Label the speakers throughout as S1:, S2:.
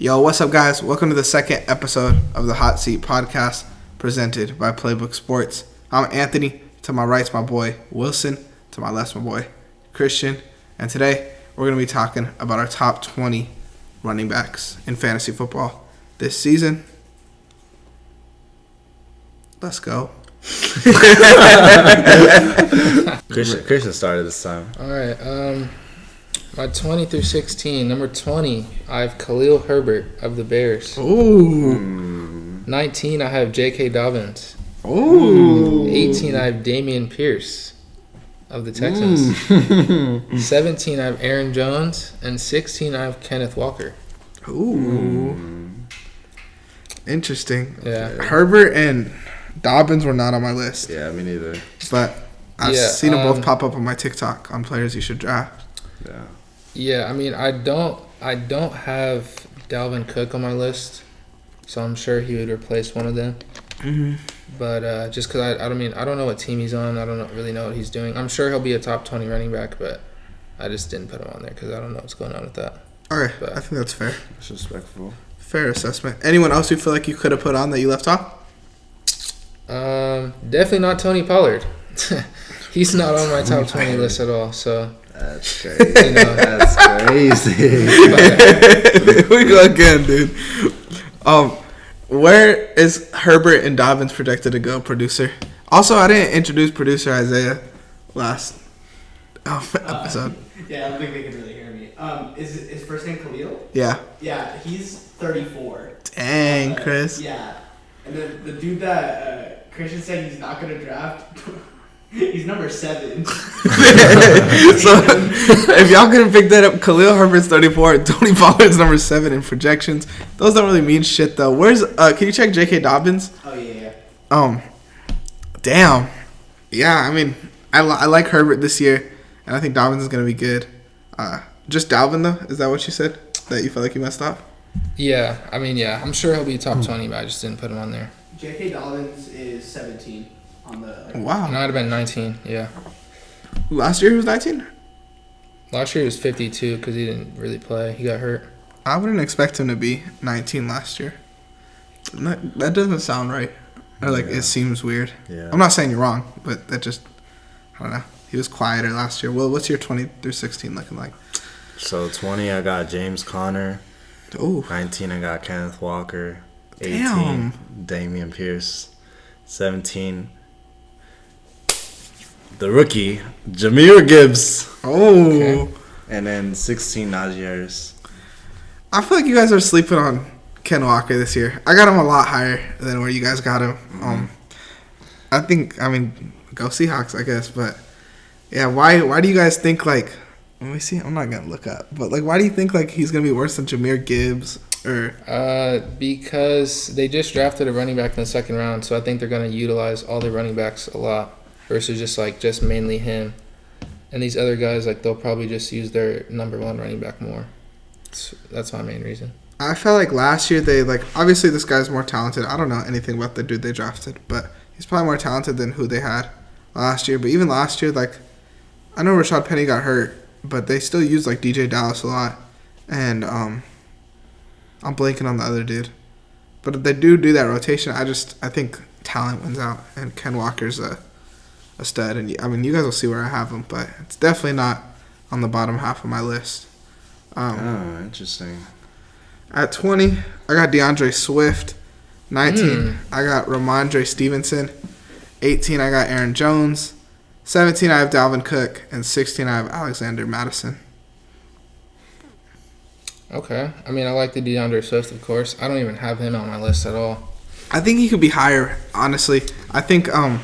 S1: Yo, what's up, guys? Welcome to the second episode of the Hot Seat Podcast presented by Playbook Sports. I'm Anthony. To my right's my boy Wilson. To my left's my boy Christian. And today we're going to be talking about our top 20 running backs in fantasy football this season. Let's go.
S2: Christian started this time.
S3: All right. My 20 through 16. Number 20, I have Khalil Herbert of the Bears.
S1: Ooh.
S3: 19, I have J.K. Dobbins.
S1: Ooh.
S3: 18, I have Dameon Pierce of the Texans. 17, I have Aaron Jones. And 16, I have Kenneth Walker.
S1: Ooh. Interesting.
S3: Yeah.
S1: Herbert and Dobbins were not on my list.
S2: Yeah, me neither.
S1: But I've seen them both pop up on my TikTok on players you should draft.
S2: Yeah.
S3: Yeah, I mean, I don't have Dalvin Cook on my list, so I'm sure he would replace one of them.
S1: Mm-hmm.
S3: But just because I don't know what team he's on. I don't really know what he's doing. I'm sure he'll be a top 20 running back, but I just didn't put him on there because I don't know what's going on with that.
S1: Okay,
S3: But
S1: I think that's fair.
S2: That's respectful.
S1: Fair assessment. Anyone else you feel like you could have put on that you left off?
S3: definitely not Tony Pollard. He's not on my top 20 list at all. So
S2: That's crazy.
S3: You know.
S2: That's crazy.
S1: We go again, dude. Where is Herbert and Dobbins projected to go, producer? Also, I didn't introduce producer Isaiah last episode.
S4: Yeah, I don't think they can really hear me. Is his first name Khalil?
S1: Yeah.
S4: Yeah, he's 34.
S1: Dang, Chris.
S4: Yeah. And then the dude that Christian said he's not going to draft, he's number 7.
S1: So, if y'all couldn't pick that up, Khalil Herbert's 34, Tony Pollard's number 7 in projections. Those don't really mean shit, though. Where's can you check J.K. Dobbins?
S4: Oh, yeah.
S1: Damn. Yeah, I mean, I like Herbert this year, and I think Dobbins is going to be good. Just Dalvin, though? Is that what you said? That you felt like you messed up?
S3: yeah, I'm sure he'll be top 20, but I just didn't put him on there.
S4: J.K. Dobbins is 17 on the...
S3: It
S1: Wow.
S3: might have been 19. Yeah.
S1: Last year he was 19?
S3: Last year he was 52 because he didn't really play. He got hurt.
S1: I wouldn't expect him to be 19 last year. That doesn't sound right. Or it seems weird.
S2: Yeah.
S1: I'm not saying you're wrong, but that just, I don't know. He was quieter last year. Well, what's your 20 through 16 looking like?
S2: So 20, I got James Conner.
S1: Ooh.
S2: 19, I got Kenneth Walker. 18,
S1: Damn.
S2: Dameon Pierce. 17, the rookie, Jahmyr Gibbs.
S1: Oh.
S3: Okay.
S2: And then 16, Najee Harris.
S1: I feel like you guys are sleeping on Ken Walker this year. I got him a lot higher than where you guys got him. I mean, go Seahawks, I guess. But, yeah, why do you guys think, let me see. I'm not going to look up. But, why do you think, he's going to be worse than Jahmyr Gibbs?
S3: Because they just drafted a running back in the second round, so I think they're going to utilize all their running backs a lot versus just mainly him. And these other guys, they'll probably just use their number one running back more. That's my main reason.
S1: I felt like last year they, obviously this guy's more talented. I don't know anything about the dude they drafted, but he's probably more talented than who they had last year. But even last year, I know Rashad Penny got hurt, but they still used, DJ Dallas a lot. And, I'm blanking on the other dude. But if they do that rotation, I think talent wins out. And Ken Walker's a stud. And, I mean, you guys will see where I have him, but it's definitely not on the bottom half of my list.
S2: Interesting.
S1: At 20, I got DeAndre Swift. 19, I got Ramondre Stevenson. 18, I got Aaron Jones. 17, I have Dalvin Cook. And 16, I have Alexander Madison.
S3: Okay. I mean, I like the DeAndre Swift, of course. I don't even have him on my list at all.
S1: I think he could be higher, honestly. I think, the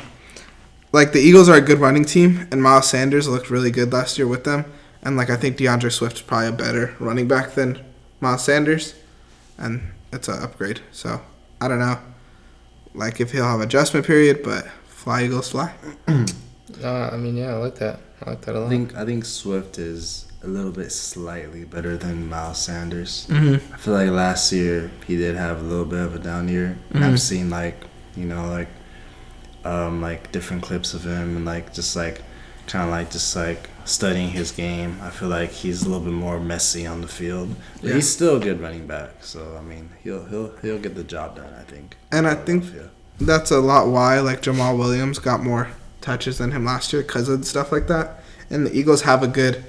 S1: Eagles are a good running team, and Miles Sanders looked really good last year with them. And, I think DeAndre Swift's probably a better running back than Miles Sanders, and it's an upgrade. So, I don't know, if he'll have adjustment period, but fly, Eagles, fly.
S3: I mean, yeah, I like that. I like that a lot.
S2: I think Swift is a little bit slightly better than Miles Sanders.
S1: Mm-hmm.
S2: I feel like last year he did have a little bit of a down year. And I've seen different clips of him and studying his game. I feel like he's a little bit more messy on the field. But
S1: Yeah.
S2: he's still a good running back. So I mean, he'll get the job done, I think.
S1: And I think that's a lot why like Jamal Williams got more touches than him last year because of stuff like that. And the Eagles have a good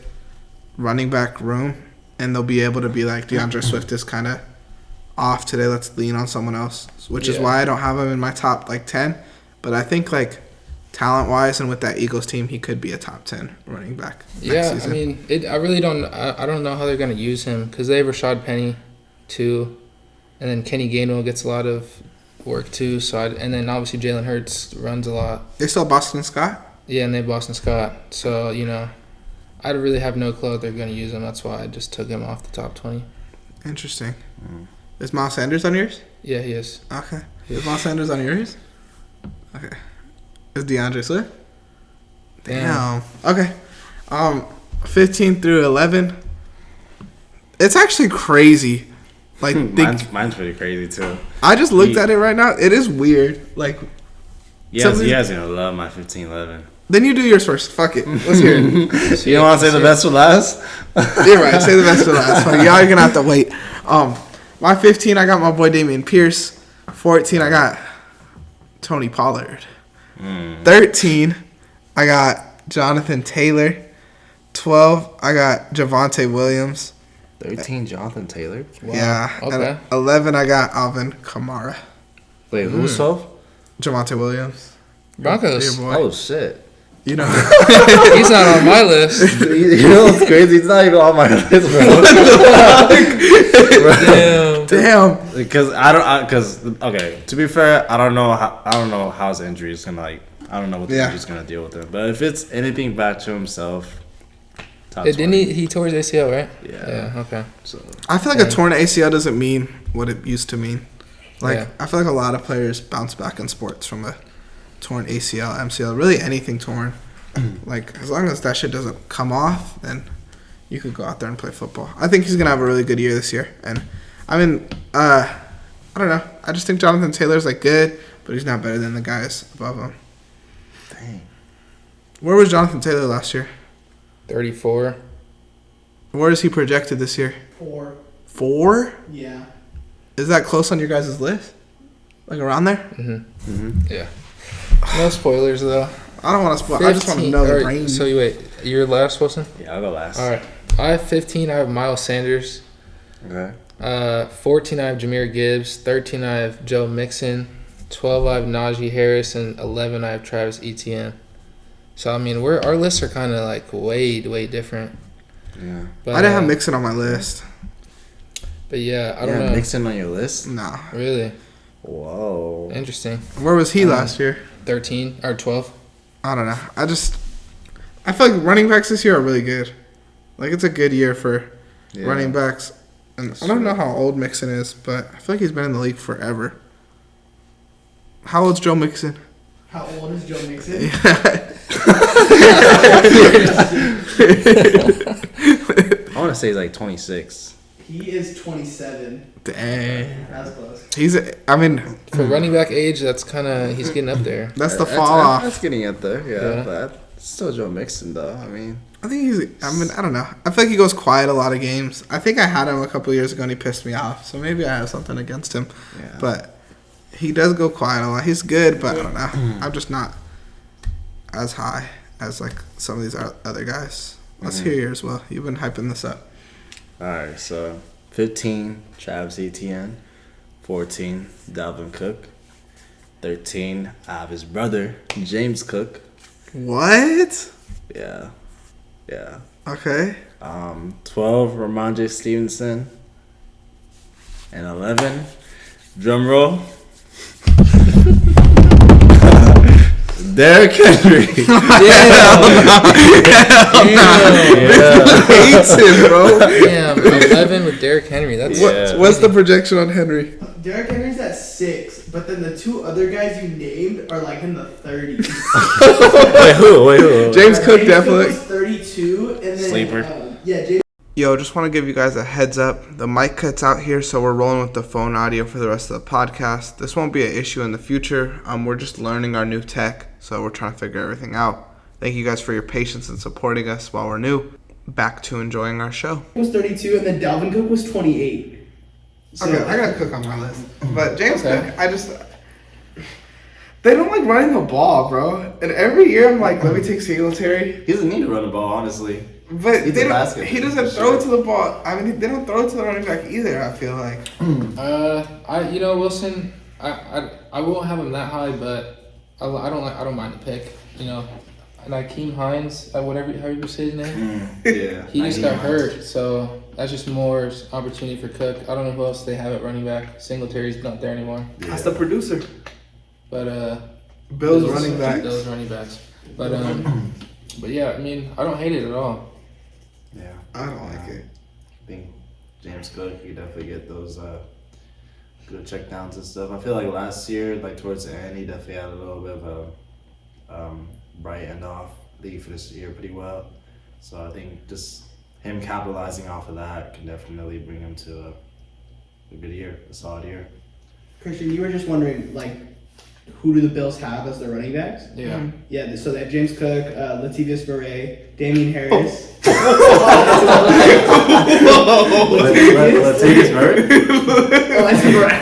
S1: running back room, and they'll be able to be like DeAndre Swift is kind of off today. Let's lean on someone else, which is why I don't have him in my top like 10. But I think like talent wise and with that Eagles team, he could be a top 10 running back. Next season.
S3: I mean, I really don't. I don't know how they're gonna use him because they have Rashad Penny, too, and then Kenny Gainwell gets a lot of work too. So and then obviously Jalen Hurts runs a lot.
S1: They still have Boston Scott.
S3: Yeah, and they have Boston Scott. So I really have no clue if they're gonna use him. That's why I just took him off the top 20.
S1: Interesting. Is Miles Sanders on yours?
S3: Yeah, he is.
S1: Okay. Is Miles Sanders on yours? Okay. Is DeAndre Swift? Damn. Okay. 15 through 11. It's actually crazy. Like
S2: mine's pretty crazy too.
S1: I just looked at it right now. It is weird. Like
S2: you guys gonna love my 15-11.
S1: Then you do yours first. Fuck it. Let's hear it.
S2: You don't want to say the best for last?
S1: You're right. Say the best for last. Fuck, y'all are gonna have to wait. My 15, I got my boy Damian Pierce. 14, I got Tony Pollard. 13, I got Jonathan Taylor. 12, I got Javonte Williams.
S2: 13, Jonathan Taylor.
S3: Wow.
S1: Yeah.
S3: Okay.
S1: And 11, I got Alvin Kamara.
S2: Wait, who's 12?
S1: Javonte Williams.
S3: Broncos.
S1: Your boy.
S2: Oh shit.
S1: You know.
S3: He's not on my list.
S2: You know what's crazy? He's not even on my list, bro.
S3: Damn.
S2: Because okay. To be fair, I don't know how his injury is gonna I don't know what the injury's gonna deal with him. But if it's anything back to himself, top 20.
S3: Didn't he tore his ACL, right?
S2: Yeah.
S3: Okay.
S2: So
S1: I feel like a torn ACL doesn't mean what it used to mean. Like I feel like a lot of players bounce back in sports from a torn ACL, MCL, really anything torn. Like as long as that shit doesn't come off, then you could go out there and play football. I think he's gonna have a really good year this year. And I mean, I don't know. I just think Jonathan Taylor's like good, but he's not better than the guys above him.
S2: dang.
S1: Where was Jonathan Taylor last year?
S3: 34.
S1: Where is he projected this year?
S4: 4.
S1: 4?
S4: Yeah.
S1: Is that close on your guys' list? Like around there?
S3: Yeah. No spoilers though.
S1: I don't want to spoil. I just want to know the range.
S3: So you wait. You're last, Wilson?
S2: Yeah, I'll go last.
S3: All right. I have 15. I have Miles Sanders.
S2: Okay.
S3: 14. I have Jahmyr Gibbs. 13. I have Joe Mixon. 12. I have Najee Harris, and 11. I have Travis Etienne. So I mean, our lists are kind of like way different.
S2: Yeah.
S3: But,
S1: I didn't have Mixon on my list.
S3: But yeah, I don't know.
S2: Mixon on your list?
S1: No.
S3: Really
S2: Whoa.
S3: interesting.
S1: Where was he last year?
S3: 13 or 12.
S1: I don't know. I feel like running backs this year are really good. Like it's a good year for running backs. And I don't know how old Mixon is, but I feel like he's been in the league forever. How old's Joe Mixon?
S4: How old is Joe Mixon?
S2: I want to say he's like 26.
S4: He is 27.
S1: Dang.
S4: That's close.
S3: For running back age, that's he's getting up there.
S1: That's the fall off.
S2: That's getting up there,
S3: Yeah.
S2: but still Joe Mixon, though. I mean,
S1: I don't know. I feel like he goes quiet a lot of games. I think I had him a couple years ago and he pissed me off. So maybe I have something against him.
S2: yeah.
S1: But he does go quiet a lot. He's good, but I don't know. I'm just not as high as like some of these other guys. Let's hear yours, Will. You've been hyping this up.
S2: All right, so 15, Travis Etienne. 14, Dalvin Cook. 13, I have his brother, James Cook.
S1: What?
S2: Yeah.
S1: Okay.
S2: 12, Ramondre Stevenson. And 11, drum roll, Derrick Henry.
S1: Hates him, bro.
S3: Damn, 11 with Derrick Henry. That's
S1: What's the projection on Henry?
S4: Derrick Henry's at 6, but then the two other guys you named are like in the 30s.
S2: Wait, who?
S1: James Cook
S4: James
S1: definitely.
S4: Cook was 32, and then
S2: Sleeper.
S4: James.
S1: Yo, just want to give you guys a heads up. The mic cuts out here, so we're rolling with the phone audio for the rest of the podcast. This won't be an issue in the future. We're just learning our new tech, so we're trying to figure everything out. Thank you guys for your patience and supporting us while we're new. Back to enjoying our show.
S4: Was 32, and then Dalvin Cook was 28. So,
S1: Okay, I got Cook on my list. But James Cook, they don't like running the ball, bro. And every year I'm like, let me take Singletary.
S2: He doesn't need to run the ball, honestly.
S1: But
S2: He's a basket.
S1: he doesn't throw it to the ball. I mean, they don't throw it to the running back either, I feel like.
S3: Wilson, I won't have him that high, but I don't mind the pick. And Akeem Hines, however you say his name.
S2: Yeah.
S3: He just got hurt, so that's just more opportunity for Cook. I don't know who else they have at running back. Singletary's not there anymore.
S2: Yeah.
S1: That's the producer.
S3: But
S1: Bills running backs.
S3: Those running backs. But yeah, I mean, I don't hate it at all.
S2: Yeah.
S1: I don't like it.
S2: I think James Cook, you definitely get those good checkdowns and stuff. I feel like last year, like towards the end, he definitely had a little bit of a bright end off. I think he finished the year pretty well. So I think just him capitalizing off of that can definitely bring him to a good year, a solid year.
S4: Christian, you were just wondering, like, who do the Bills have as their running backs?
S3: Yeah.
S4: Yeah, so they have James Cook, Latavius Murray, Damian Harris.
S2: Latavius Murray?
S4: Oh, that's right.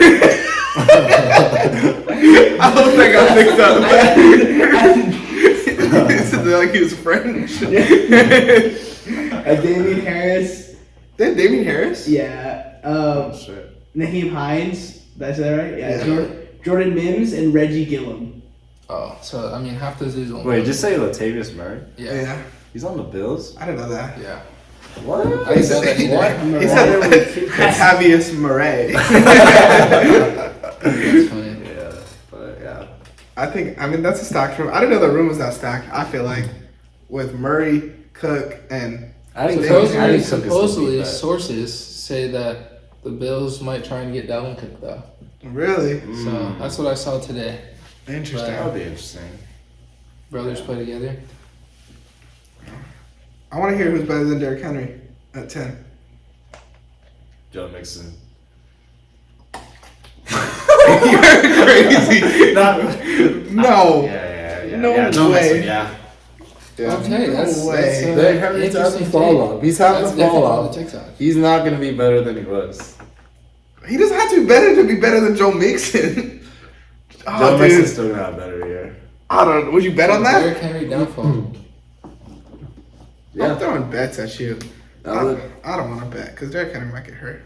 S1: I hope that got picked up. Like he was French.
S4: Damian Harris.
S1: They have Damian Harris?
S4: Yeah.
S2: Shit.
S4: Naheem Hines. That's that right? Yeah. Jordan Mims and Reggie Gillum.
S3: Oh, so I mean, half those dudes.
S2: Wait, just say Latavius Murray?
S3: Yeah.
S2: He's on the Bills?
S1: I didn't know that.
S3: Yeah.
S2: What?
S3: I didn't know that either.
S2: What?
S1: He said Latavius Murray.
S3: That's funny.
S2: Yeah, but yeah.
S1: I mean, that's a stacked room. I didn't know the room was that stacked. I feel like with Murray, Cook, and
S2: I think
S3: Supposedly, sources say that the Bills might try and get Dalvin Cook though.
S1: Really?
S3: So that's what I saw today.
S1: Interesting.
S2: That would be interesting.
S3: Brothers play together.
S1: I want to hear who's better than Derrick Henry at 10.
S2: Joe Mixon.
S1: You're crazy. No.
S2: Yeah.
S1: No
S2: Joe
S1: way.
S2: Mixon, yeah.
S3: Okay, that's
S2: Derrick Henry's having a fall off. He's having a fall off. He's not going to be better than he was.
S1: He doesn't have to be better than Joe Mixon.
S2: Joe Mixon's still going to have a better year.
S1: I don't know. Would you bet on that?
S3: Derrick Henry downfall.
S1: Yeah. I'm throwing bets at you. I
S2: would-
S1: don't want to bet because Derrick Henry might get hurt.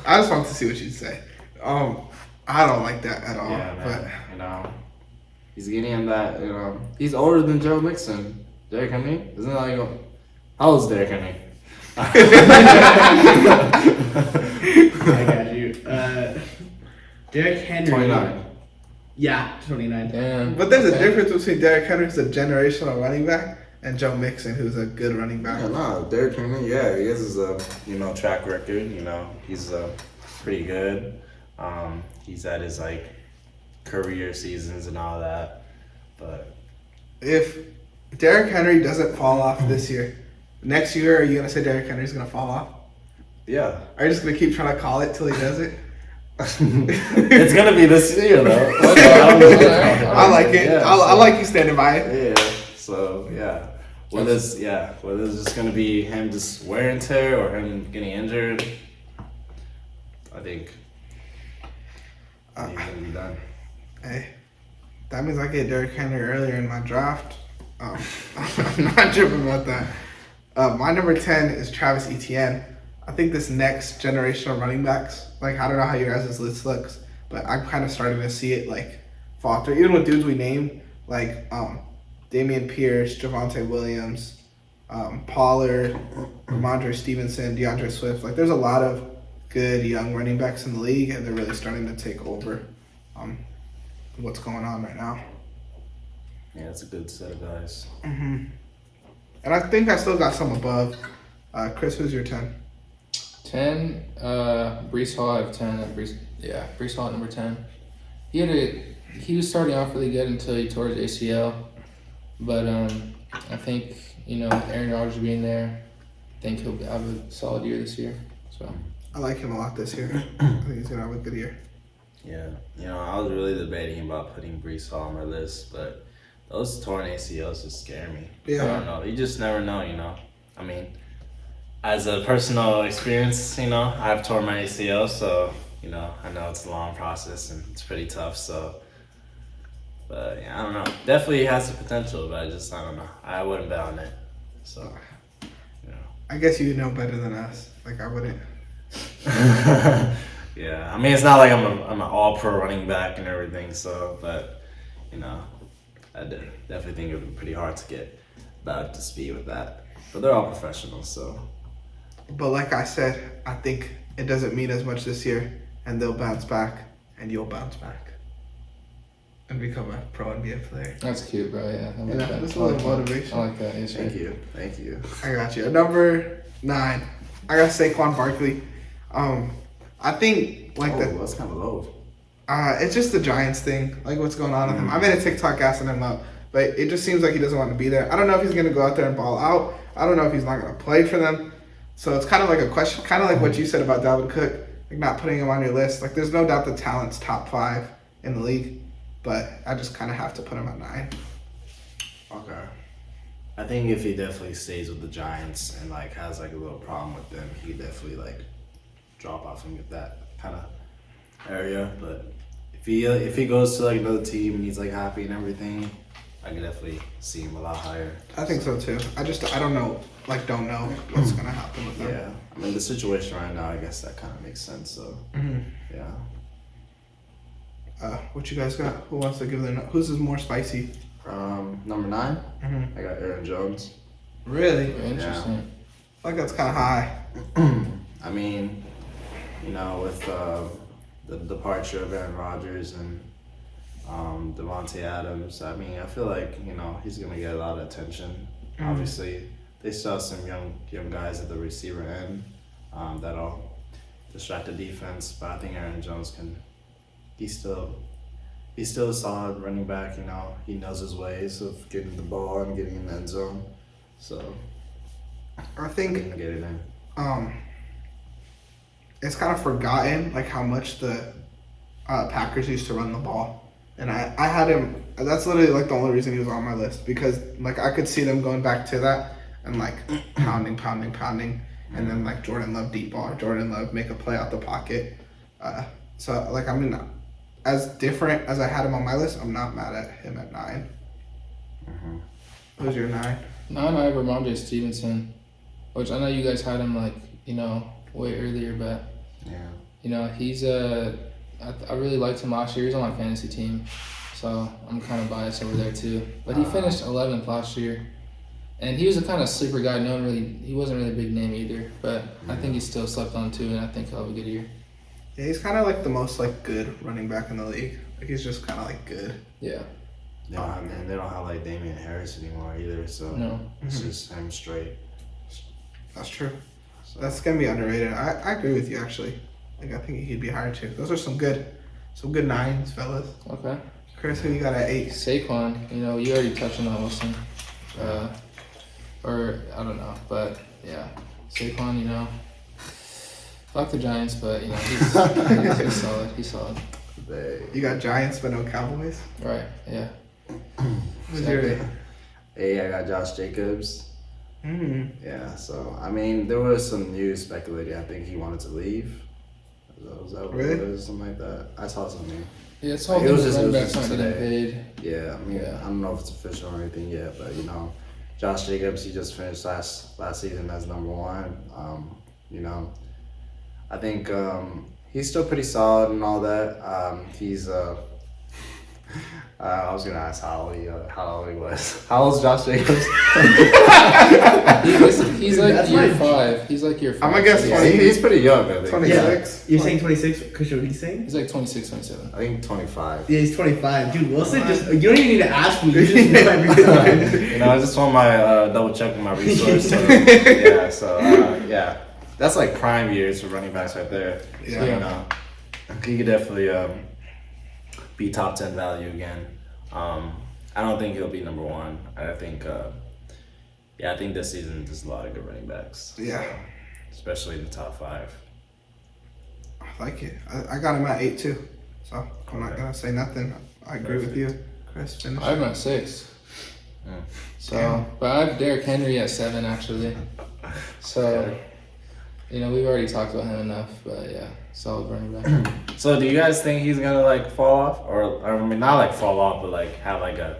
S1: I just want to see what you'd say. I don't like that at all.
S2: Yeah, man. He's getting him that, he's older than Joe Mixon. Derrick Henry? Isn't that like, how old is Derrick Henry?
S4: I got you. Derrick Henry.
S2: 29.
S4: Yeah, 29.
S3: Damn.
S1: But there's a difference between Derrick Henry, who's a generational running back, and Joe Mixon, who's a good running back.
S2: Yeah, no, Derrick Henry, he has his, track record, he's pretty good. He's at his, career seasons and all that, but...
S1: If Derrick Henry doesn't fall off this year, next year, are you going to say Derrick Henry's going to fall off?
S2: Yeah.
S1: Are you just going to keep trying to call it till he does it?
S2: It's going to be this year, though.
S1: I like it.
S2: Yeah,
S1: I like you standing by it.
S2: Yeah, so, yeah. Whether it's just going to be him just wear and tear or him getting injured, I think he's going to be done.
S1: Hey, that means I get Derrick Henry earlier in my draft. I'm not tripping about that. My number 10 is Travis Etienne. I think this next generation of running backs, I don't know how your guys' list looks, but I'm kind of starting to see it, fall through. Even with dudes we named, Damian Pierce, Javonte Williams, Pollard, Ramondre Stevenson, DeAndre Swift. There's a lot of good young running backs in the league, and they're really starting to take over what's going on right now.
S2: Yeah, it's a good set of guys.
S1: Mm-hmm. And I think I still got some above. Chris, who's your 10?
S3: 10, Breece Hall at 10. Breece Hall at number 10. He was starting off really good until he tore his ACL. But I think, Aaron Rodgers being there, I think he'll have a solid year this year. So
S1: I like him a lot this year. I think he's going to have a good year.
S2: Yeah, I was really debating about putting Breece Hall on my list, but those torn ACLs just scare me.
S1: Yeah.
S2: I don't know. You just never know, you know. I mean, as a personal experience, you know, I've torn my ACL, so you know, I know it's a long process and it's pretty tough. So, but yeah, I don't know. Definitely has the potential, but I don't know. I wouldn't bet on it. So, you know.
S1: I guess you know better than us. Like I wouldn't.
S2: Yeah, I mean, it's not like I'm an all-pro running back and everything. So, but you know, I definitely think it would be pretty hard to get back to speed with that. But they're all professionals, so.
S1: But like I said, I think it doesn't mean as much this year, and they'll bounce back, and you'll bounce back, and become a pro NBA player.
S3: That's cute, bro. Yeah, I like that.
S1: That's a
S3: I like
S1: little
S3: that.
S1: motivation.
S3: I like that. Yes,
S2: Thank
S3: sir.
S2: you.
S1: I got you. At number 9, I got Saquon Barkley. I think like
S2: That's kind of low.
S1: it's just the Giants thing, like what's going on with him. I made a TikTok gassing him up, but it just seems like he doesn't want to be there. I don't know if he's gonna go out there and ball out. I don't know if he's not gonna play for them. So it's kind of like a question, kind of like what you said about Dalvin Cook, like not putting him on your list. Like there's no doubt the talent's top 5 in the league, but I just kind of have to put him at 9.
S2: Okay. I think if he definitely stays with the Giants and like has like a little problem with them, he could definitely like drop off and get that kind of area. But if he goes to like another team and he's like happy and everything, I could definitely see him a lot higher.
S1: I think so too. I don't know what's gonna happen with them.
S2: Yeah, I mean the situation right now, I guess that kind of makes sense. So yeah.
S1: What you guys got? Who wants to give their? Whose is more spicy?
S2: Number 9, I got Aaron Jones.
S1: Really?
S3: Very interesting.
S1: I feel like that's kind of high.
S2: I mean, you know, with the departure of Aaron Rodgers and Devontae Adams, I mean, I feel like, you know, he's going to get a lot of attention. Obviously, they still have some young guys at the receiver end that'll distract the defense, but I think Aaron Jones he's still a solid running back, you know. He knows his ways of getting the ball and getting in the end zone. So,
S1: I
S2: he
S1: think
S2: can get it in.
S1: it's kind of forgotten like how much the Packers used to run the ball, and I had him. That's literally like the only reason he was on my list, because like I could see them going back to that and like pounding, and then like Jordan Love deep ball, Jordan Love make a play out the pocket. So like I mean, as different as I had him on my list, I'm not mad at him at 9. Who's your 9?
S3: 9, I have Ramondre Stevenson, which I know you guys had him like, you know, way earlier, but
S2: Yeah.
S3: you know, he's I really liked him last year. He was on my fantasy team, so I'm kind of biased over there too. But he finished 11th last year, and he was a kind of sleeper guy. He wasn't really a big name either, but I think he still slept on too, and I think he'll have a good year.
S1: Yeah, he's kind of like the most like good running back in the league. Like he's just kind of like good.
S3: Yeah.
S2: They don't have like Damian Harris anymore either, so
S3: No.
S2: it's just him straight.
S1: That's true.
S2: So.
S1: That's gonna be underrated. I agree with you actually. Like I think he'd be higher too. Those are some good 9s, fellas.
S3: Okay.
S1: Chris, who you got at 8?
S3: Saquon, you know, you already touched on that, Wilson. Or I don't know, but yeah, Saquon, you know, fuck the Giants, but you know he's solid. He's solid.
S1: You got Giants but no Cowboys.
S3: Right. Yeah.
S1: Who's your
S3: Exactly.
S2: Hey, I got Josh Jacobs. Yeah, so I mean, there was some news speculating. I think he wanted to leave. Was that what
S1: Really?
S2: it was? Something like that. I saw something.
S3: Yeah, it's all
S2: It was
S3: the
S2: just-
S3: running
S2: it was
S3: backs not
S2: just
S3: getting
S2: today.
S3: paid.
S2: Yeah, I mean,
S3: Yeah.
S2: I don't know if it's official or anything yet, but you know, Josh Jacobs, he just finished last season as number 1. You know, I think he's still pretty solid and all that. He's I was gonna ask how old he was. How old is Josh Jacobs?
S3: He's like
S4: That's
S3: year
S4: fine.
S3: 5. He's like year 5.
S1: I'm gonna guess
S2: Yeah, he's pretty young, I think.
S1: 26.
S4: You're saying 26? Christian, what are you saying?
S3: He's like 26, 27.
S2: I think 25.
S4: Yeah, he's 25. Dude, Wilson you don't even need to ask me. You just know everything.
S2: You know, I just want my double checking my resources. Yeah. That's like prime years for running backs right there.
S1: Yeah.
S2: So, you know, he could definitely be top 10 value again. I don't think he'll be number 1. I think I think this season there's a lot of good running backs.
S1: Yeah.
S2: Especially in the top 5.
S1: I like it. I got him at 8 too. So I'm not
S2: Okay.
S1: gonna say nothing. I agree with you. Chris, finish.
S3: I have him at 6.
S2: Mm.
S3: So, but I have Derrick Henry at 7 actually. So,
S2: Okay.
S3: you know, we've already talked about him enough, but yeah, solid running back.
S2: So do you guys think he's gonna like fall off, or I mean not like fall off, but like have like a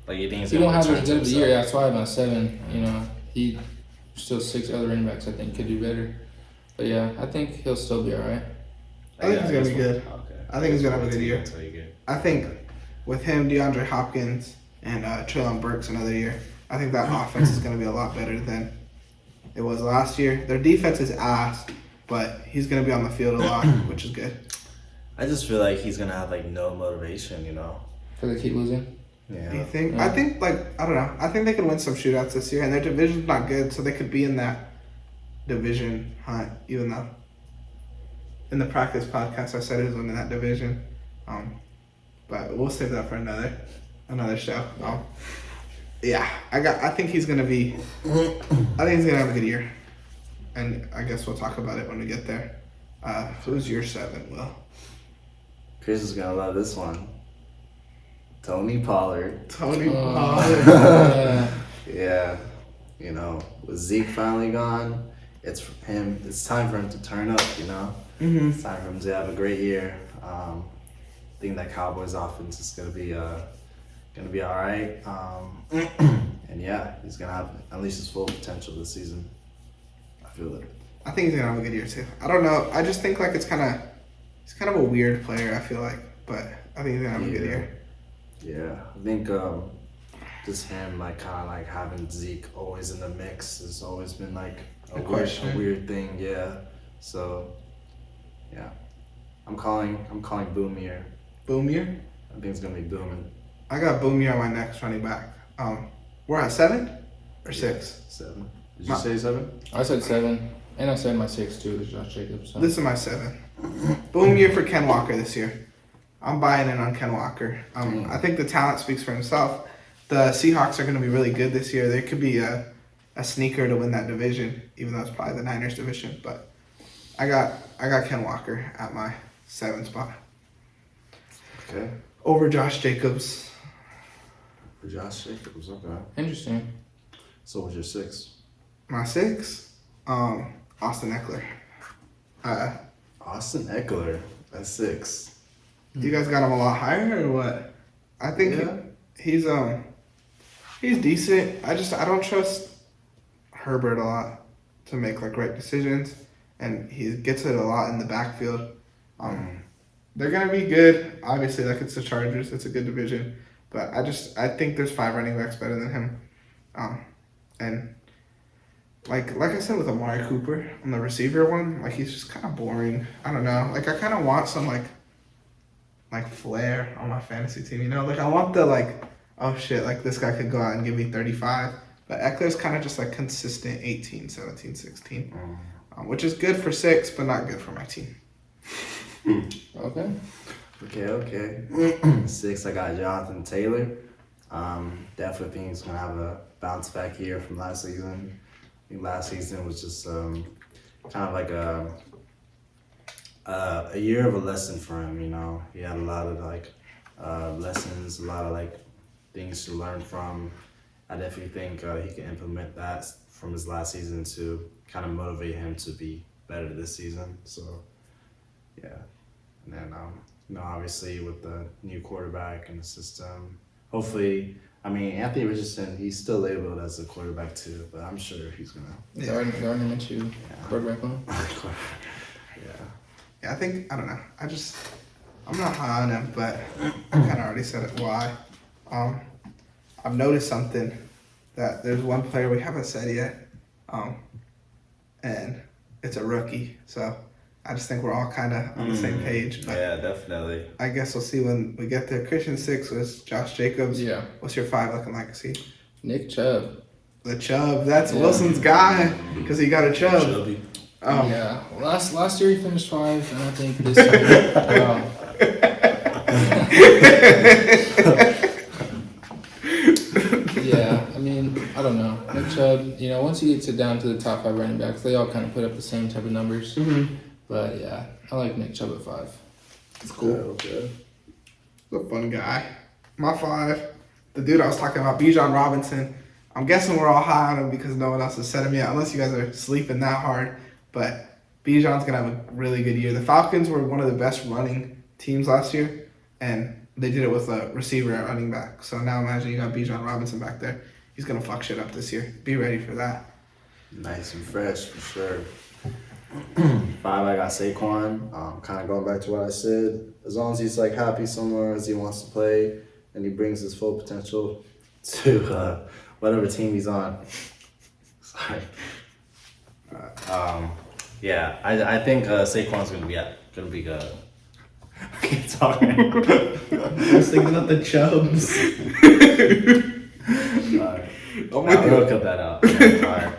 S2: you think he's
S3: He
S2: gonna
S3: don't have
S2: return
S3: as
S2: to
S3: good of a year.
S2: himself?
S3: That's why I'm at 7. You know, he still 6 other running backs I think could do better. But yeah, I think he'll still be all right.
S1: I think he's gonna be good.
S2: Okay.
S1: I think he's gonna have a good year.
S2: Until you get-
S1: I think with him, DeAndre Hopkins, and Traylon Burks another year, I think that offense is going to be a lot better than it was last year. Their defense is ass, but he's going to be on the field a lot, which is good.
S2: I just feel like he's gonna have like no motivation, you know.
S3: For they keep losing.
S1: Do you
S2: Yeah.
S1: think?
S3: Yeah.
S1: I think, I don't know. I think they could win some shootouts this year, and their division's not good, so they could be in that division hunt, even though in the practice podcast I said he was winning that division. But we'll save that for another show. Yeah, I think he's gonna be. I think he's gonna have a good year, and I guess we'll talk about it when we get there. Who's your 7, Will?
S2: Chris is gonna love this one. Tony Pollard.
S1: Tony
S3: Oh.
S1: Pollard.
S3: Yeah.
S2: Yeah, you know, with Zeke finally gone, it's him. It's time for him to turn up. You know,
S1: Mm-hmm.
S2: it's time for him to have a great year. I think that Cowboys offense is gonna be all right. And yeah, he's gonna have unleash his full potential this season. I feel it.
S1: I think he's gonna have a good year too. I don't know. I just think like he's kind of a weird player. I feel like, but I think he's gonna have a good year.
S2: Yeah, I think just him like kind of like having Zeke always in the mix has always been like
S1: A question.
S2: a weird thing. Yeah, so yeah, I'm calling boom here.
S1: Boom year.
S2: I think it's gonna be booming.
S1: I got Boom year on my next running back. We're at 7 or 6.
S2: 7. Did you
S1: My-
S2: say 7?
S3: I said 7, and I said my 6 too. There's Josh Jacobs. So.
S1: This is my 7. Boom year for Ken Walker this year. I'm buying in on Ken Walker. I think the talent speaks for himself. The Seahawks are going to be really good this year. They could be a sneaker to win that division, even though it's probably the Niners division. But I got Ken Walker at my 7 spot
S2: Okay.
S1: over Josh Jacobs.
S2: For Josh Jacobs, okay.
S3: Interesting.
S2: So what's your 6?
S1: My 6, Austin Eckler.
S2: Austin Eckler at 6.
S1: You guys got him a lot higher or what? I think
S2: Yeah.
S1: he's decent. I don't trust Herbert a lot to make like right decisions, and he gets it a lot in the backfield. They're gonna be good. Obviously, like it's the Chargers. It's a good division, but I think there's 5 running backs better than him, and like I said with Amari Cooper on the receiver one, like he's just kind of boring. I don't know. Like I kind of want some like flair on my fantasy team. You know, like I want the like, oh shit, like this guy could go out and give me 35. But Eckler's kind of just like consistent 18, 17, 16, which is good for 6, but not good for my team.
S3: Okay.
S2: Okay. 6, I got Jonathan Taylor. Definitely think he's gonna have a bounce back year from last season. I think last season was just kind of like a year of a lesson for him. You know, he had a lot of like lessons, a lot of like things to learn from. I definitely think he can implement that from his last season to kind of motivate him to be better this season. So, yeah. And then, you know, obviously with the new quarterback and the system, hopefully, I mean, Anthony Richardson, he's still labeled as a quarterback too, but I'm sure he's going to.
S3: Gardner Minshew, quarterback one.
S1: Yeah, I think, I don't know. I'm not high on him, but I kind of already said it why. I've noticed something that there's one player we haven't said yet, and it's a rookie. So I just think we're all kind of on the same page. But
S2: Yeah, definitely.
S1: I guess we'll see when we get there. Christian 6 was Josh Jacobs.
S3: Yeah.
S1: What's your 5 looking like? See,
S3: Nick Chubb.
S1: the Chubb. That's Wilson's guy because he got a Chubb.
S2: Chubby.
S1: Oh.
S3: Yeah. Last year he finished 5, and I think this time. Yeah, I mean, I don't know. Nick Chubb, you know, once he gets it down to the top 5 running backs, they all kind of put up the same type of numbers.
S1: Mm-hmm.
S3: But yeah, I like Nick Chubb at 5.
S1: It's cool.
S2: Okay.
S1: He's a fun guy. My 5, the dude I was talking about, Bijan Robinson. I'm guessing we're all high on him because no one else has said him yet, unless you guys are sleeping that hard. But Bijan's going to have a really good year. The Falcons were one of the best running teams last year, and they did it with a receiver at running back. So now imagine you got Bijan Robinson back there. He's going to fuck shit up this year. Be ready for that.
S2: Nice and fresh for sure. 5, I got Saquon. Kind of going back to what I said. As long as he's like happy somewhere, as he wants to play, and he brings his full potential to whatever team he's on. Sorry. Yeah, I think Saquon's gonna be good. I can't talk.
S4: I was thinking of the Chubbs.
S2: We'll cut that out. Yeah, alright.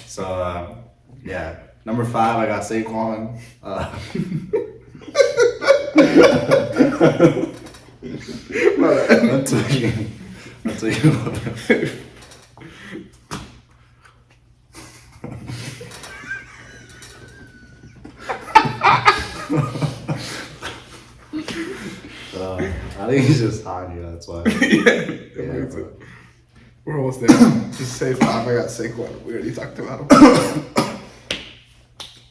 S2: So yeah, number 5, I got Saquon. I'll tell you what. I think he's just on you, that's why.
S1: Yeah, but we're almost there. Just say 5, I got Saquon. We already talked about him.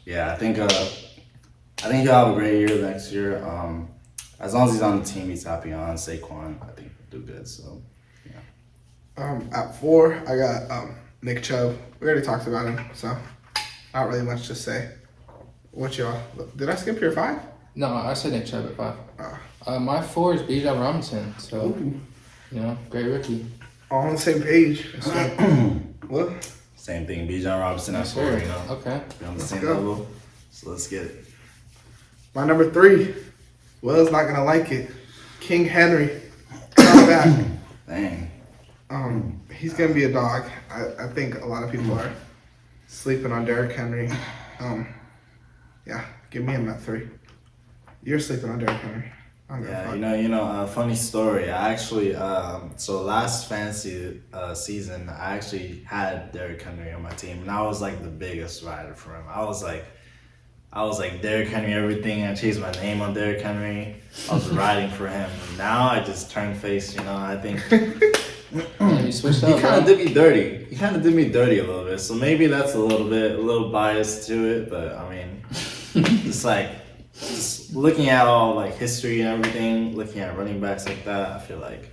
S2: Yeah, I think he'll have a great year next year. As long as he's on the team he's happy on, Saquon, I think he'll do good. So, yeah.
S1: At 4, I got Nick Chubb. We already talked about him, so not really much to say. What y'all? Did I skip your 5?
S3: No, I said Nick Chubb at 5.
S1: Oh.
S3: My 4 is Bijan Robinson. So,
S1: Ooh.
S3: Great rookie.
S1: All on the same page. What?
S2: Same thing, Bijan Robinson at 4, you know.
S3: Okay.
S2: We're on the same
S1: go.
S2: level, so let's get it.
S1: My number 3. Will's not gonna like it. King Henry. Come back.
S2: Dang.
S1: He's gonna be a dog. I think a lot of people are sleeping on Derrick Henry. Yeah, give me him at 3. You're sleeping on Derrick Henry.
S2: Yeah, funny story. I actually, so last fantasy season, I actually had Derrick Henry on my team, and I was like the biggest rider for him. I was like Derrick Henry everything. I changed my name on Derrick Henry. I was riding for him. Now I just turned face. I think
S3: You switched up.
S2: he kind of did me dirty. He kind of did me dirty a little bit. So maybe that's a little biased to it. But I mean, just looking at all like history and everything, looking at running backs like that, I feel like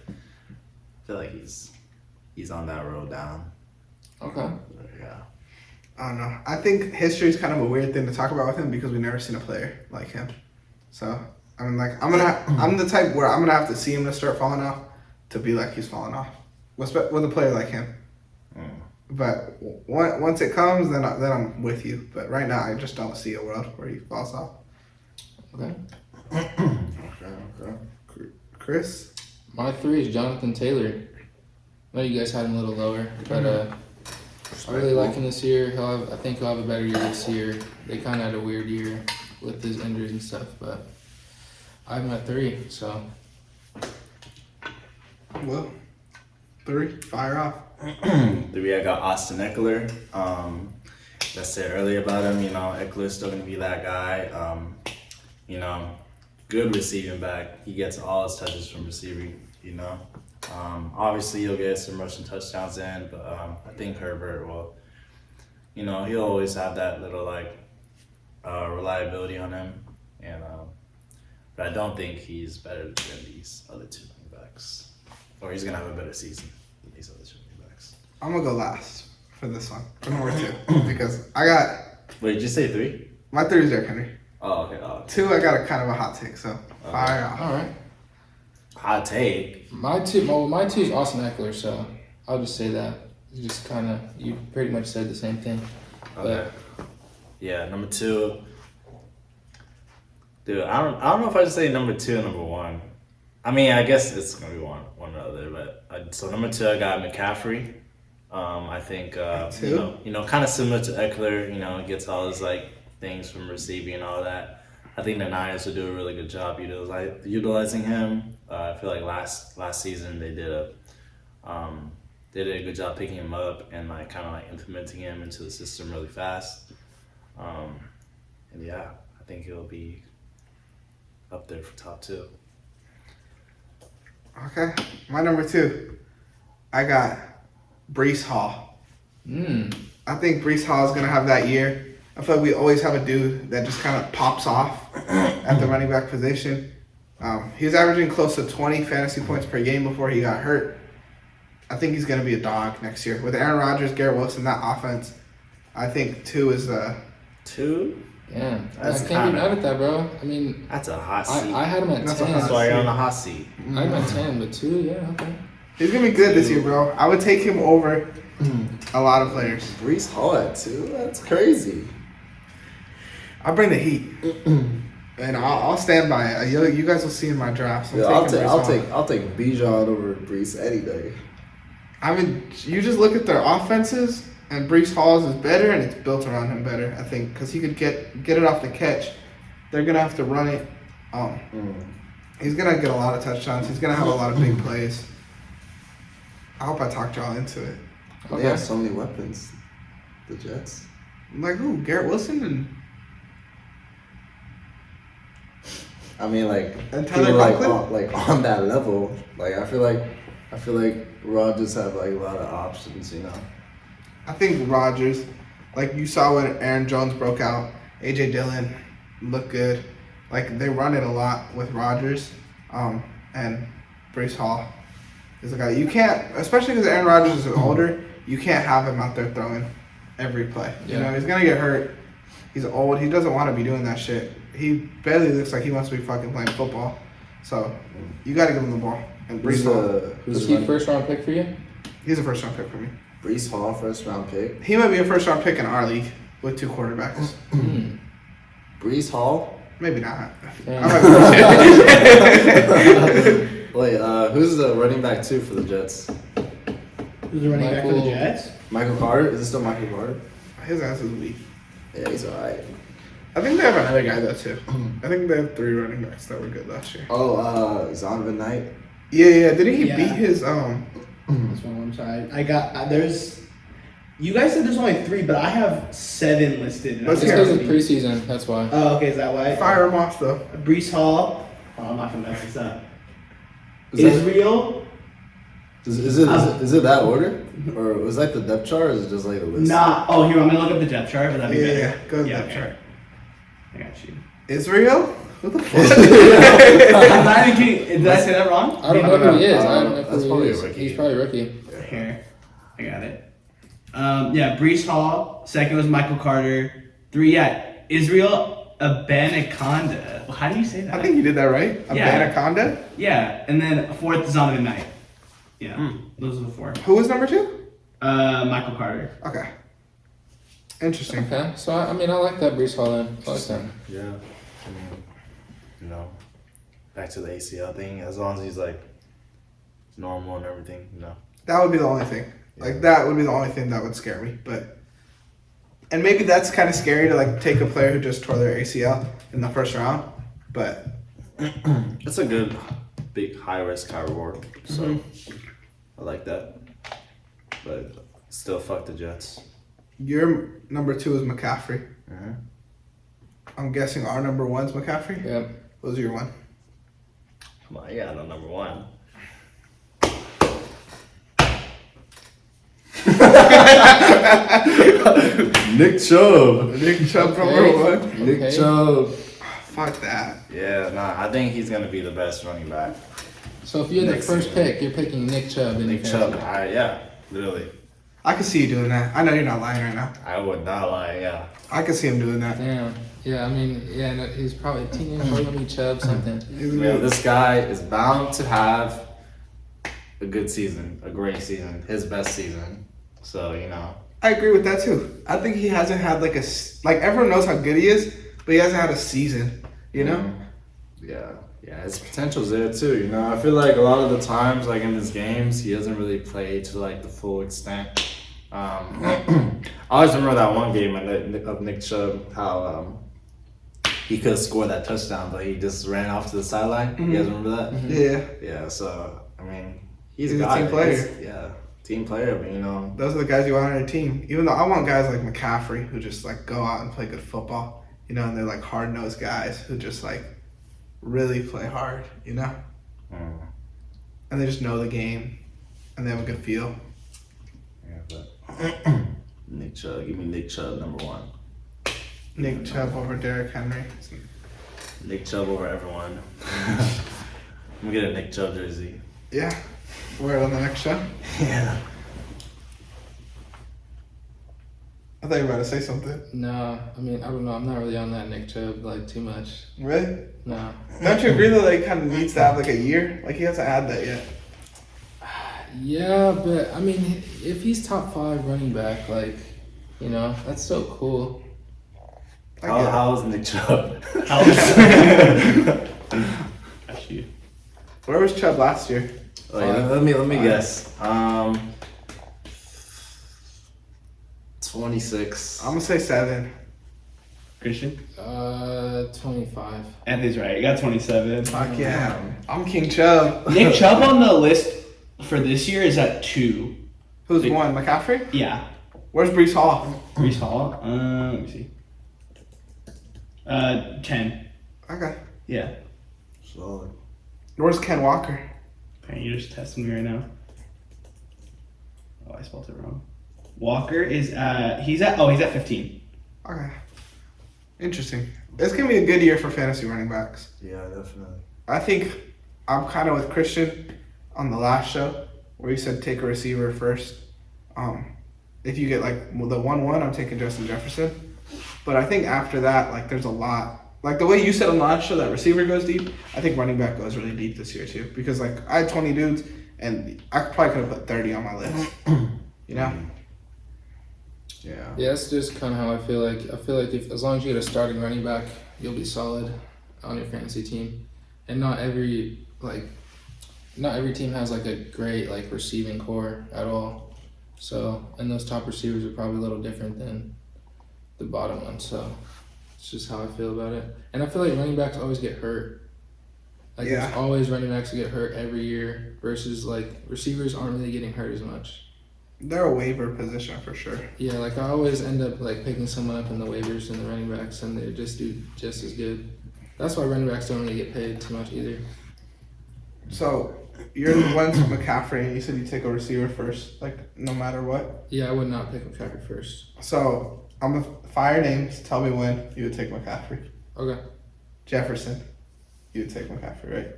S2: he's on that road down.
S3: Okay.
S2: Yeah.
S1: I don't know. I think history is kind of a weird thing to talk about with him because we've never seen a player like him. So I mean, like I'm the type where I'm gonna have to see him to start falling off to be like he's falling off with a player like him. But once it comes, then I'm with you. But right now, I just don't see a world where he falls off.
S3: Okay.
S2: Okay.
S1: Chris?
S3: My 3 is Jonathan Taylor. I know you guys had him a little lower, but I really like him this year. I think he'll have a better year this year. They kind of had a weird year with his injuries and stuff, but I have him at 3, so.
S1: Well, 3, fire off.
S2: 3, I got Austin Eckler. I said earlier about him, Eckler's still going to be that guy. Good receiving back. He gets all his touches from receiving, Obviously, he'll get some rushing touchdowns in, but I think Herbert will, he'll always have that little, reliability on him. And but I don't think he's better than these other 2 running backs. Or he's going to have a better season than these other 2 running backs.
S1: I'm going to go last for this one, for number 2, because I got...
S2: Wait, did you say 3?
S1: My 3 is Derrick Henry.
S2: Oh, okay.
S1: 2, I got a kind of a hot take, so fire off.
S3: All right.
S2: Hot take.
S3: My 2 is Austin Eckler, so I'll just say that. You pretty much said the same thing.
S2: Okay. Yeah, number 2. Dude, I don't know if I should say number 2 and number 1. I mean, I guess it's gonna be one or the other. But so number 2, I got McCaffrey. I think kind of similar to Eckler. Gets all his things from receiving and all that. I think the Niners will do a really good job utilizing him. I feel like last season they did a good job picking him up and implementing him into the system really fast. And yeah, I think he'll be up there for top 2.
S1: Okay, my number 2. I got Brees Hall.
S3: Mm.
S1: I think Brees Hall is gonna have that year. I feel like we always have a dude that just kind of pops off at the running back position. He was averaging close to 20 fantasy points per game before he got hurt. I think he's gonna be a dog next year with Aaron Rodgers, Garrett Wilson, that offense. I think 2 is
S2: 2?
S3: Yeah,
S2: That's
S3: I can't be
S2: kinda-
S3: mad at that, bro. I mean,
S2: That's a hot seat.
S3: I had him at
S1: That's a
S3: 10.
S1: hot
S2: That's why you're on the hot seat.
S3: I had him at 10, but 2, yeah, okay.
S1: he's gonna be good this year, bro. I would take him over a lot of players.
S2: Brees Hall at 2? That's crazy.
S1: I'll bring the heat, and I'll stand by it. You guys will see in my drafts. I'm
S2: Yeah,
S1: taking Brees Hall.
S2: I'll take Bijan over Brees any day.
S1: I mean, you just look at their offenses, and Brees Hall's is better, and it's built around him better, I think, because he could get it off the catch. They're going to have to run it. He's going to get a lot of touchdowns. He's going to have a lot of big plays. I hope I talked y'all into it.
S2: They have so many weapons. The Jets.
S1: Like who? Garrett Wilson and
S2: I mean, like,
S1: And Tyler
S2: people
S1: Conklin?
S2: on that level. Like, I feel like Rodgers have like a lot of options, you know.
S1: I think Rodgers, like you saw when Aaron Jones broke out, A.J. Dillon looked good. Like they run it a lot with Rodgers, and Brees Hall is a guy you can't, especially because Aaron Rodgers is older. You can't have him out there throwing every play. You know he's gonna get hurt. He's old. He doesn't want to be doing that shit. He barely looks like he wants to be fucking playing football. So you got to give him the ball. And Brees Hall,
S3: Was he first round pick for you?
S1: he's a first round pick for me.
S2: Brees Hall, first round pick.
S1: He might be a first round pick in our league with 2 quarterbacks.
S2: Brees Hall.
S1: Maybe not.
S3: Yeah.
S1: I might be
S2: Wait, who's the running back 2 for the Jets?
S4: Who's the running back for the Jets?
S2: Michael Carter? Is it still Michael Carter?
S1: His ass is weak.
S2: Yeah, he's alright.
S1: I think they have another guy though too. I think they have 3 running backs that were good last year.
S2: Oh, Zonovan Knight.
S1: Yeah. Didn't he
S4: Yeah.
S1: beat his
S4: This one, I'm sorry. I got there's. You guys said there's only 3, but I have 7 listed.
S1: Let's
S3: It's
S1: hear
S3: because
S1: it.
S3: of preseason, that's why.
S4: Oh, okay. Is that why?
S1: Fire him off though.
S4: Brees Hall. Oh, I'm not gonna mess this up.
S2: Is that-
S4: Israel.
S2: Is it that order? Or was that the depth chart or is it just like the list?
S4: Nah. Oh, here I'm gonna look up the depth chart. Would that be better?
S1: Yeah. Go to that
S4: okay.
S1: chart.
S4: I got you.
S1: Israel? What the fuck?
S4: I'm not even kidding. Did I say that wrong?
S3: I don't know who he is. I don't know
S2: That's
S3: who
S2: probably
S3: he
S2: a
S3: is.
S2: rookie.
S3: He's probably a rookie.
S4: Here, I got it. Yeah, Brees Hall. 2nd was Michael Carter. 3, Israel Abanikanda. How do you say that?
S1: I think you did that right. A
S4: Yeah.
S1: Anaconda.
S4: Yeah, and then 4th is Zonovan Knight. Yeah, those are the 4.
S1: Who was number 2?
S4: Michael Carter.
S1: Okay. Interesting.
S3: Okay, so I mean, I like that Brees Hall then. I like that.
S2: Yeah. I mean, you know, back to the ACL thing. As long as he's like normal and everything, you know.
S1: That would be the only thing. Like that would be the only thing that would scare me. And maybe that's kind of scary to like take a player who just tore their ACL in the first round. But
S2: It's a good, big, high risk, high reward. So I like that. But still, fuck the Jets.
S1: your number 2 is McCaffrey.
S2: Uh-huh.
S1: I'm guessing our number 1's McCaffrey.
S3: Yep.
S1: What was your 1?
S2: Come on, yeah, no number 1. Nick Chubb.
S1: Nick Chubb
S3: Okay.
S1: number 1.
S2: Nick
S3: Okay.
S2: Chubb.
S1: Fuck that.
S2: Yeah, nah, I think he's gonna be the best running back.
S3: So if you had the
S2: Next
S3: first
S2: season.
S3: pick, you're picking Nick Chubb. in
S2: Nick
S3: your
S2: Chubb,
S3: fantasy.
S2: yeah, literally.
S1: I can see you doing that. I know you're not lying right now.
S2: I would not lie, yeah.
S1: I can see him doing that.
S3: Damn. Yeah, I mean, yeah, no, he's probably a teenager, probably gonna be Chubb something.
S1: He's
S2: You
S1: gonna
S2: know,
S1: be-
S2: this guy is bound to have a good season, a great season, his best season. So, you know.
S1: I agree with that too. I think he hasn't had like like everyone knows how good he is, but he hasn't had a season. You know?
S2: Yeah, his potential's there too. You know, I feel like a lot of the times, like in his games, he doesn't really play to like the full extent. I always remember that one game of Nick Chubb, how he could score that touchdown, but he just ran off to the sideline. You guys remember that?
S1: Yeah.
S2: Yeah. So I mean, he's
S1: He's a
S2: got
S1: team
S2: it.
S1: player.
S2: Yeah, team player. But you know,
S1: Those are the guys you want on your team. Even though I want guys like McCaffrey who just like go out and play good football, you know, and they're like hard nosed guys who just like really play hard, you know, and they just know the game. and they have a good feel.
S2: Yeah, but Nick Chubb. Give me Nick Chubb number 1.
S1: Nick Chubb over Derrick Henry.
S2: Nick Chubb over everyone. I'm gonna get a Nick Chubb jersey.
S1: Yeah. Wear it on the next show.
S2: Yeah.
S1: I thought you were about to say something.
S3: No, I mean, I don't know. I'm not really on that Nick Chubb, like, too much.
S1: Really?
S3: No.
S1: Don't you agree that like kind of needs to have like a year? Like he hasn't had that yet.
S3: Yeah, but, I mean, if he's top 5 running back, like, you know, that's so cool.
S2: How was Nick Chubb?
S4: Got you.
S1: Where was Chubb last year?
S2: Oh, yeah, let me guess. 26.
S1: I'm gonna say 7.
S4: Christian?
S3: 25.
S4: Anthony's right. You got 27.
S1: Fuck yeah. I'm King Chubb.
S4: Nick Chubb on the list for this year is at 2.
S1: Who's one? McCaffrey?
S4: Yeah.
S1: Where's Brees Hall?
S4: Brees Hall. Let me see. 10.
S1: Okay.
S4: Yeah.
S2: Solid.
S1: Where's Ken Walker?
S4: Okay, you're just testing me right now. Oh, I spelled it wrong. Walker is he's at 15.
S1: Okay. Interesting. It's gonna be a good year for fantasy running backs.
S2: Yeah, definitely.
S1: I think I'm kind of with Christian on the last show where he said take a receiver first. If you get like the 1-1, I'm taking Justin Jefferson. But I think after that, like there's a lot. Like the way you said on the last show that receiver goes deep, I think running back goes really deep this year too. Because like I had 20 dudes and I probably could have put 30 on my list. You know?
S2: Yeah.
S3: Yeah, that's just kind of how I feel like. I feel like if as long as you get a starting running back, you'll be solid on your fantasy team. And not every team has like a great like receiving core at all. So, and those top receivers are probably a little different than the bottom ones. So, it's just how I feel about it. And I feel like running backs always get hurt. Like
S1: Yeah.
S3: there's always running backs that get hurt every year versus like receivers aren't really getting hurt as much.
S1: They're a waiver position for sure.
S3: Yeah, like I always end up like picking someone up in the waivers and the running backs, and they just do just as good. That's why running backs don't really get paid too much either.
S1: So you're the ones with McCaffrey, and you said you take a receiver first, like no matter what.
S3: Yeah, I would not pick McCaffrey first.
S1: So I'm gonna fire names. Tell me when you would take McCaffrey.
S3: Okay.
S1: Jefferson, you would take McCaffrey, right?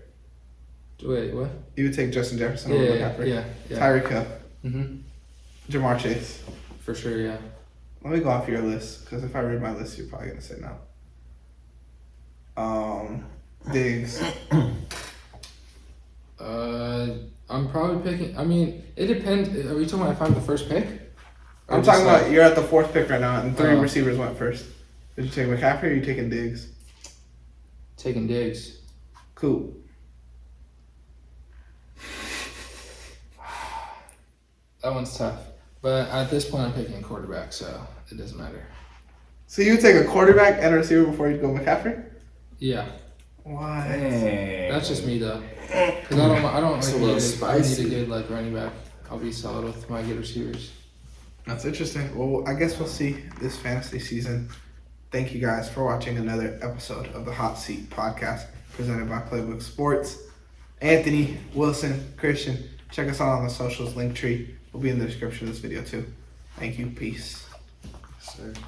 S3: Wait, what?
S1: You would take Justin Jefferson
S3: Yeah,
S1: over
S3: yeah,
S1: McCaffrey.
S3: yeah, yeah.
S1: Tyreek Hill,
S3: Mhm.
S1: Jamar Chase.
S3: For sure, yeah.
S1: Let me go off your list, because if I read my list, you're probably gonna say no. Diggs.
S3: I'm probably picking. I mean, it depends. Are we talking about if I'm the first pick? Or
S1: I'm
S3: just
S1: talking about you're at the 4th pick right now, and 3
S3: Oh.
S1: receivers went first. Did you take McCaffrey or are you taking Diggs?
S3: taking Diggs.
S1: Cool.
S3: That one's tough, but at this point, I'm picking a quarterback, so it doesn't matter.
S1: So you would take a quarterback and a receiver before you go McCaffrey?
S3: Yeah,
S1: Why?
S2: Dang.
S3: that's just me though. Cause I don't
S2: It's a
S3: like
S2: little
S3: need
S2: spicy.
S3: a good like running back. I'll be solid with my good receivers.
S1: That's interesting. Well, I guess we'll see this fantasy season. Thank you guys for watching another episode of the Hot Seat Podcast presented by Playbook Sports. Anthony, Wilson, Christian, check us out on the socials. Linktree will be in the description of this video too. Thank you. Peace.
S2: Sir.